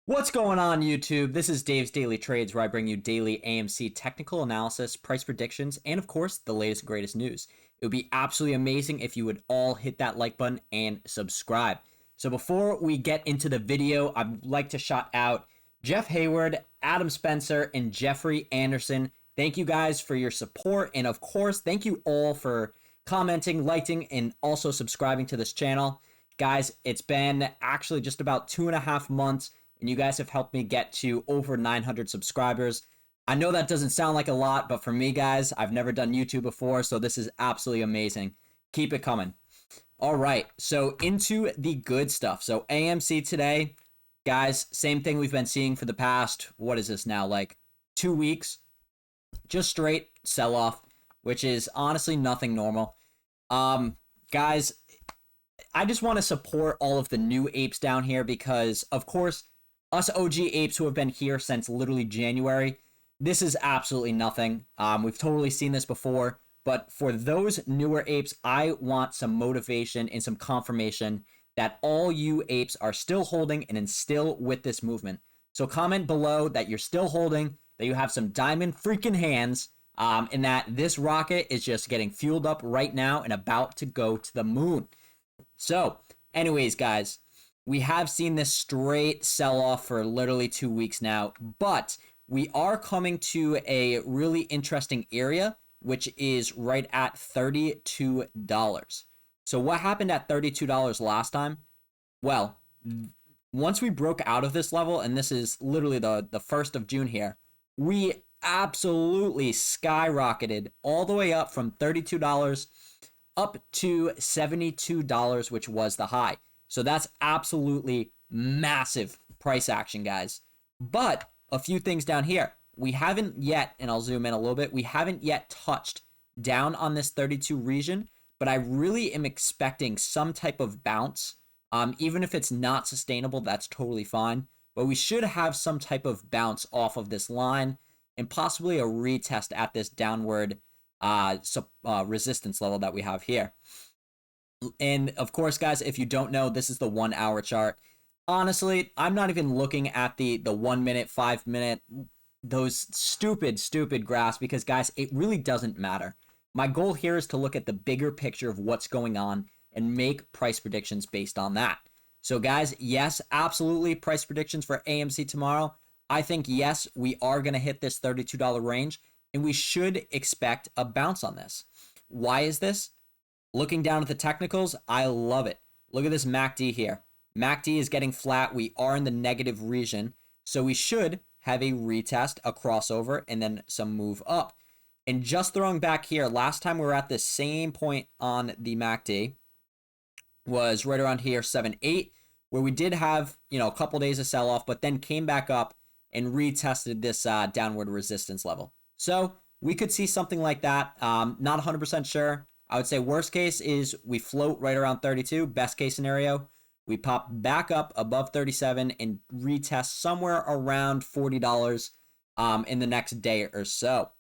What's going on, YouTube? This is Dave's Daily Trades, where I bring you daily AMC technical analysis, price predictions, and of course, the latest and greatest news. It would be absolutely amazing if you would all hit that like button and subscribe. So before we get into the video, I'd like to shout out Jeff Hayward, Adam Spencer, and Jeffrey Anderson. Thank you guys for your support, and of course, thank you all for commenting, liking, and also subscribing to this channel. Guys, it's been actually just about 2.5 months and you guys have helped me get to over 900 subscribers. I know that doesn't sound like a lot, but for me, guys, I've never done YouTube before, so this is absolutely amazing. Keep it coming. All right, so into the good stuff. So AMC today, guys, same thing we've been seeing for the past, what is this now, like 2 weeks? Just straight sell-off, which is honestly nothing normal. Guys, I just want to support all of the new apes down here because, of course, us OG apes who have been here since literally January, this is absolutely nothing. We've totally seen this before, but for those newer apes, I want some motivation and some confirmation that all you apes are still holding and still with this movement. So comment below that you're still holding, that you have some diamond freaking hands, and that this rocket is just getting fueled up right now and about to go to the moon. So, anyways, guys, we have seen this straight sell-off for literally 2 weeks now, but we are coming to a really interesting area, which is right at $32. So what happened at $32 last time? Well, once we broke out of this level, and this is literally the 1st of June here, we absolutely skyrocketed all the way up from $32 up to $72, which was the high. So that's absolutely massive price action, guys. But a few things down here. We haven't yet, and I'll zoom in a little bit, we haven't yet touched down on this 32 region, but I really am expecting some type of bounce. Even if it's not sustainable, that's totally fine. But we should have some type of bounce off of this line and possibly a retest at this downward resistance level that we have here. And of course, guys, if you don't know, this is the 1 hour chart. Honestly, I'm not even looking at the 1 minute, 5 minute, those stupid graphs because, guys, it really doesn't matter. My goal here is to look at the bigger picture of what's going on and make price predictions based on that. So, guys, yes, absolutely, price predictions for AMC tomorrow. I think, yes, we are going to hit this $32 range, and we should expect a bounce on this. Why is this? Looking down at the technicals, I love it. Look at this MACD here. MACD is getting flat. We are in the negative region. So we should have a retest, a crossover, and then some move up. And just throwing back here, last time we were at the same point on the MACD was right around here, 7-8, where we did have, a couple days of sell-off, but then came back up and retested this downward resistance level. So we could see something like that. Not 100% sure. I would say worst case is we float right around 32. Best case scenario, we pop back up above 37 and retest somewhere around $40 in the next day or so.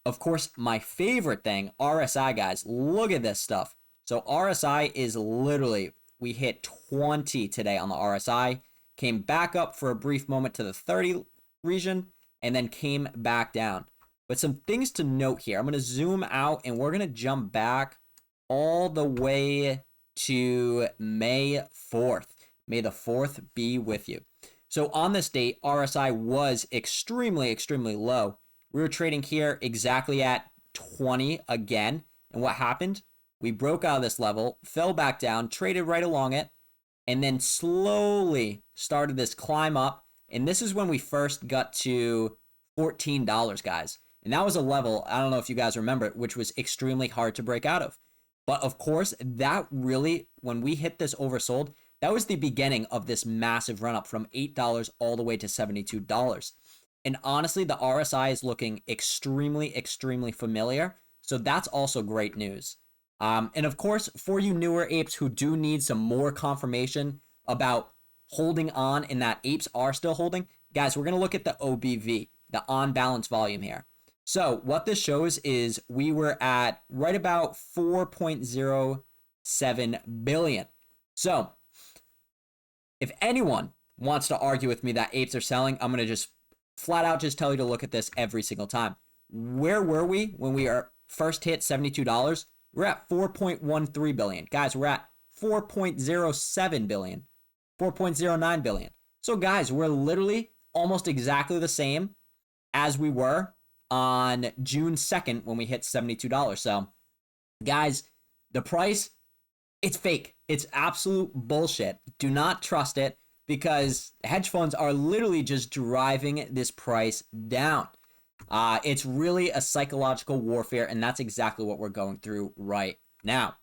Of course, my favorite thing, RSI, guys, look at this stuff. So RSI is literally, we hit 20 today on the RSI, came back up for a brief moment to the 30 region, and then came back down. But some things to note here. I'm going to zoom out and we're going to jump back all the way to May 4th. May the 4th be with you. So on this date, RSI was extremely low. We were trading here exactly at 20 again. And what happened? We broke out of this level, fell back down, traded right along it, and then slowly started this climb up. And this is when we first got to $14, guys. And that was a level, I don't know if you guys remember it, which was extremely hard to break out of. But of course, that really, when we hit this oversold, that was the beginning of this massive run up from $8 all the way to $72. And honestly, the RSI is looking extremely familiar. So that's also great news. And of course, for you newer apes who do need some more confirmation about holding on and that apes are still holding, guys, we're going to look at the OBV, the on balance volume here. So what this shows is we were at right about 4.07 billion. So if anyone wants to argue with me that apes are selling, I'm going to just flat out just tell you to look at this every single time. Where were we when we are first hit $72? We're at 4.13 billion. Guys, we're at 4.07 billion, 4.09 billion. So guys, we're literally almost exactly the same as we were on June 2nd when we hit $72. So guys, the price, it's fake. It's absolute bullshit. Do not trust it because hedge funds are literally just driving this price down. It's really a psychological warfare, and that's exactly what we're going through right now.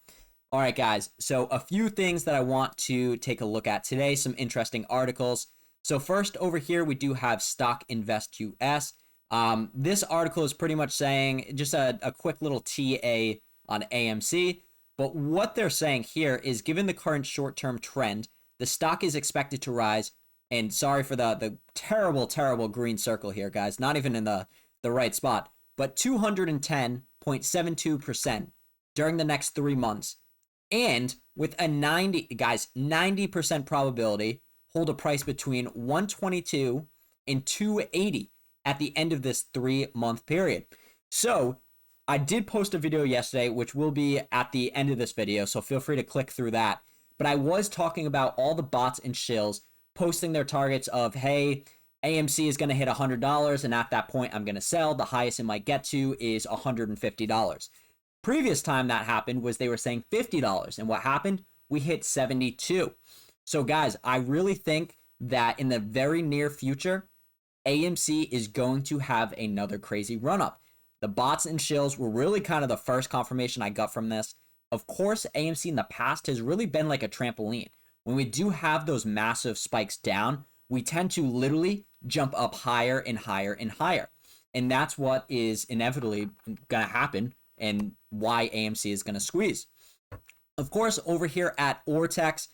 All right, guys. So a few things that I want to take a look at today, some interesting articles. So first over here, we do have Stock Invest US. This article is pretty much saying just a quick little TA on AMC. But what they're saying here is given the current short-term trend, the stock is expected to rise. And sorry for the terrible, terrible green circle here, guys. Not even in the right spot. But 210.72% during the next 3 months. And with a 90% probability, hold a price between 122 and 280 at the end of this 3-month period. So I did post a video yesterday, which will be at the end of this video, so feel free to click through that. But I was talking about all the bots and shills posting their targets of, hey, AMC is going to hit $100, and at that point, I'm going to sell. The highest it might get to is $150. Previous time that happened was they were saying $50, and what happened? We hit 72. So guys, I really think that in the very near future, AMC is going to have another crazy run-up. The bots and shills were really kind of the first confirmation I got from this. Of course, AMC in the past has really been like a trampoline. When we do have those massive spikes down, we tend to literally jump up higher and higher and higher. And that's what is inevitably going to happen and why AMC is going to squeeze. Of course, over here at Ortex,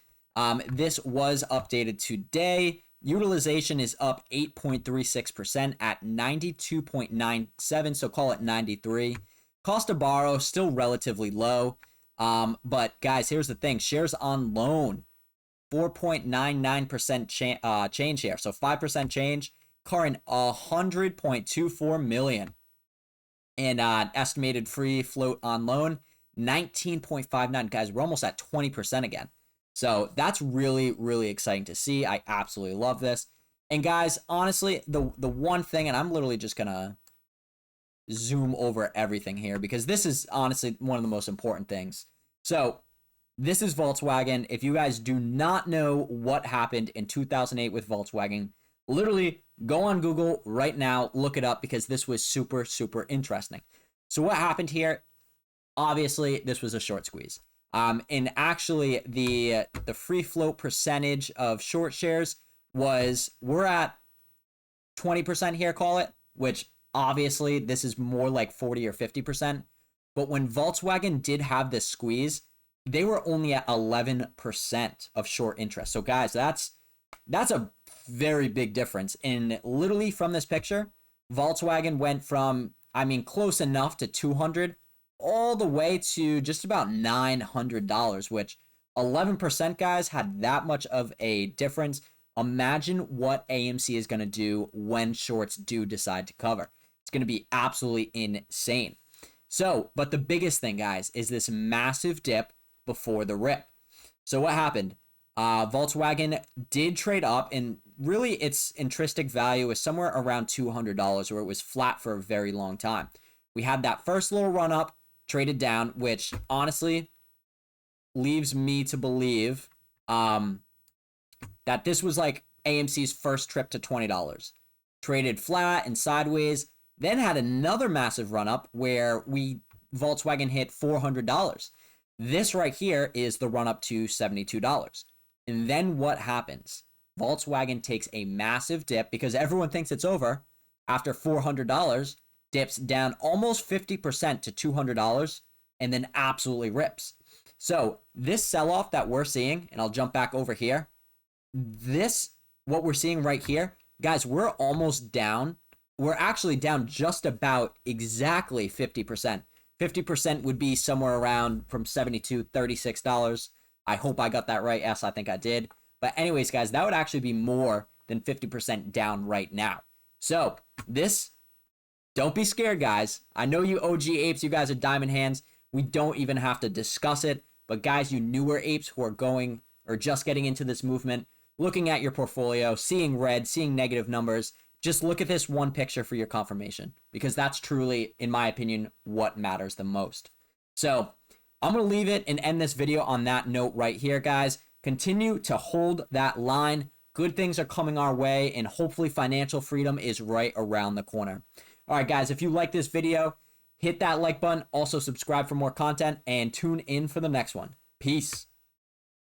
this was updated today. Utilization is up 8.36% at 92.97, so call it 93. Cost to borrow still relatively low. But guys, here's the thing. Shares on loan, 4.99% change here. So 5% change, current 100.24 million. And estimated free float on loan, 19.59. Guys, we're almost at 20% again. So that's really, really exciting to see. I absolutely love this. And guys, honestly, the one thing, and I'm literally just going to zoom over everything here because this is honestly one of the most important things. So this is Volkswagen. If you guys do not know what happened in 2008 with Volkswagen, literally go on Google right now, look it up because this was super, super interesting. So what happened here? Obviously, this was a short squeeze. And actually, the free float percentage of short shares we're at 20% here, call it, which obviously this is more like 40 or 50%. But when Volkswagen did have this squeeze, they were only at 11% of short interest. So guys, that's a very big difference. And literally from this picture, Volkswagen went from, close enough to 200 all the way to just about $900, which 11% guys had that much of a difference. Imagine what AMC is going to do when shorts do decide to cover. It's going to be absolutely insane. So, but the biggest thing, guys, is this massive dip before the rip. So what happened? Volkswagen did trade up, and really its intrinsic value is somewhere around $200, where it was flat for a very long time. We had that first little run up, traded down, which honestly leaves me to believe that this was like AMC's first trip to $20. Traded flat and sideways, then had another massive run up where Volkswagen hit $400. This right here is the run up to $72. And then what happens? Volkswagen takes a massive dip because everyone thinks it's over. After $400, dips down almost 50% to $200 and then absolutely rips. So this sell-off that we're seeing, and I'll jump back over here, what we're seeing right here, guys, we're almost down. We're actually down just about exactly 50%. 50% would be somewhere around from $72, $36. I hope I got that right. Yes, I think I did. But anyways, guys, that would actually be more than 50% down right now. So this, don't be scared, guys. I know you OG apes, you guys are diamond hands. We don't even have to discuss it. But guys, you newer apes who are going or just getting into this movement, looking at your portfolio, seeing red, seeing negative numbers, just look at this one picture for your confirmation, because that's truly, in my opinion, what matters the most. So I'm going to leave it and end this video on that note right here, guys. Continue to hold that line. Good things are coming our way, and hopefully financial freedom is right around the corner. All right, guys, if you like this video, hit that like button. Also subscribe for more content and tune in for the next one. Peace.